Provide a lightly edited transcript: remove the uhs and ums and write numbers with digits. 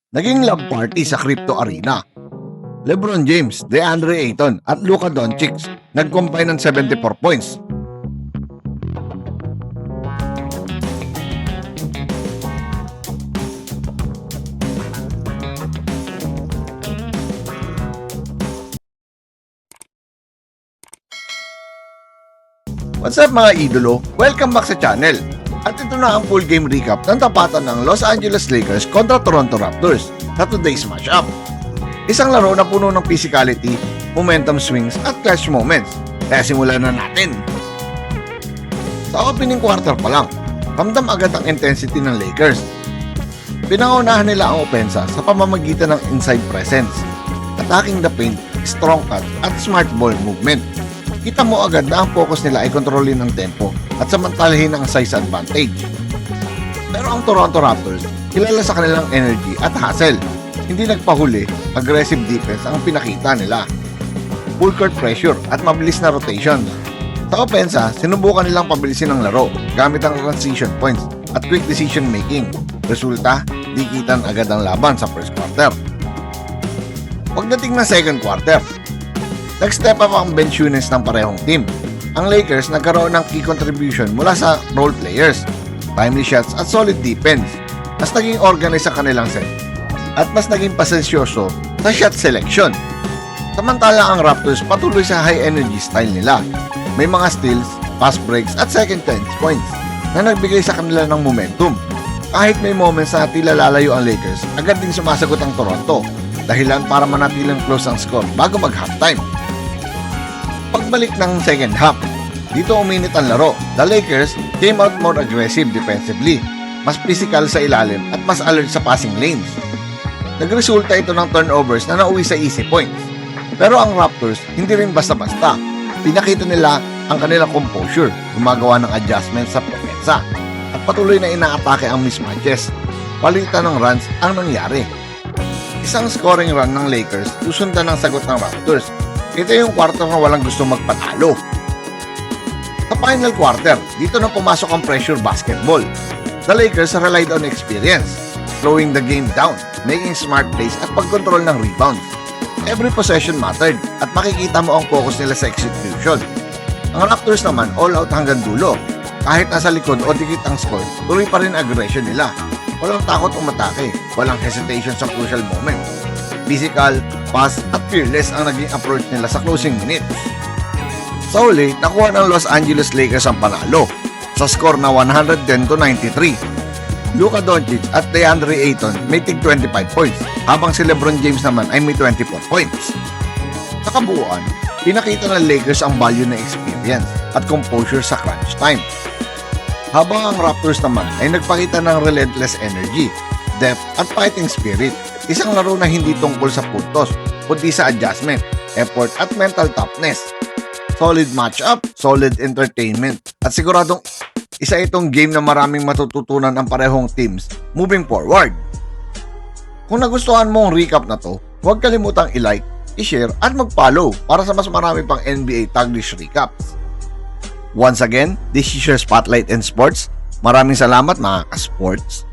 Naging love party sa Crypto Arena. LeBron James, DeAndre Ayton at Luka Doncic nag-combine ng 74 points. What's up mga idolo? Welcome back sa channel. At ito na ang full game recap ng tapatan ng Los Angeles Lakers kontra Toronto Raptors sa today's matchup. Isang laro na puno ng physicality, momentum swings at clutch moments. Kaya simulan na natin. Sa opening quarter pa lang, ramdam agad ang intensity ng Lakers. Pinangunahan nila ang opensa sa pamamagitan ng inside presence, attacking the paint, strong cut at smart ball movement. Kita mo agad na ang focus nila ay kontrolin ang tempo at samantalahin ang size advantage. Pero ang Toronto Raptors, kilala sa kanilang energy at hustle. Hindi nagpahuli, aggressive defense ang pinakita nila. Full court pressure at mabilis na rotation. Sa opensa, sinubukan nilang pabilisin ang laro gamit ang transition points at quick decision making. Resulta, dikitan agad ang laban sa first quarter. Pagdating na second quarter, nag-step up ang bench units ng parehong team. Ang Lakers nagkaroon ng key contribution mula sa role players, timely shots at solid defense. Mas naging organized ang kanilang set at mas naging pasensyoso sa shot selection. Samantala ang Raptors patuloy sa high energy style nila. May mga steals, fast breaks at second chance points na nagbigay sa kanila ng momentum. Kahit may moments na tila lalayo ang Lakers, agad din sumasagot ang Toronto, dahilan para manatilang close ang score bago mag-halftime. Pagbalik ng second half, dito uminit ang laro. The Lakers came out more aggressive defensively, mas physical sa ilalim at mas alert sa passing lanes. Nagresulta ito ng turnovers na nauwi sa easy points. Pero ang Raptors hindi rin basta-basta. Pinakita nila ang kanilang composure, gumagawa ng adjustments sa propensa at patuloy na inaatake ang mismatches. Palitan ng runs ang nangyari. Isang scoring run ng Lakers susundan ng sagot ng Raptors. Ito yung quarter na walang gusto magpatalo. Sa final quarter, dito na pumasok ang pressure basketball. The Lakers relied on experience, slowing the game down, making smart plays at pagkontrol ng rebounds. Every possession mattered at makikita mo ang focus nila sa execution. Ang Raptors naman all out hanggang dulo. Kahit nasa likod o dikit ang score, tuloy pa rin aggression nila. Walang takot umatake, walang hesitation sa crucial moments. Physical, fast at fearless ang naging approach nila sa closing minutes. Sa huli, nakuha ng Los Angeles Lakers ang panalo sa score na 110-93. Luka Doncic at DeAndre Ayton may tig 25 points, habang si LeBron James naman ay may 24 points. Sa kabuuan, pinakita ng Lakers ang value ng experience at composure sa crunch time. Habang ang Raptors naman ay nagpakita ng relentless energy, depth at fighting spirit. Isang laro na hindi tungkol sa puntos, kundi sa adjustment, effort at mental toughness. Solid matchup, solid entertainment, at siguradong isa itong game na maraming matututunan ang parehong teams moving forward. Kung nagustuhan mo ang recap na to, huwag kalimutang i-like, i-share at mag-follow para sa mas marami pang NBA Taglish recaps. Once again, this is your Spotlight in Sports. Maraming salamat mga ka-sports.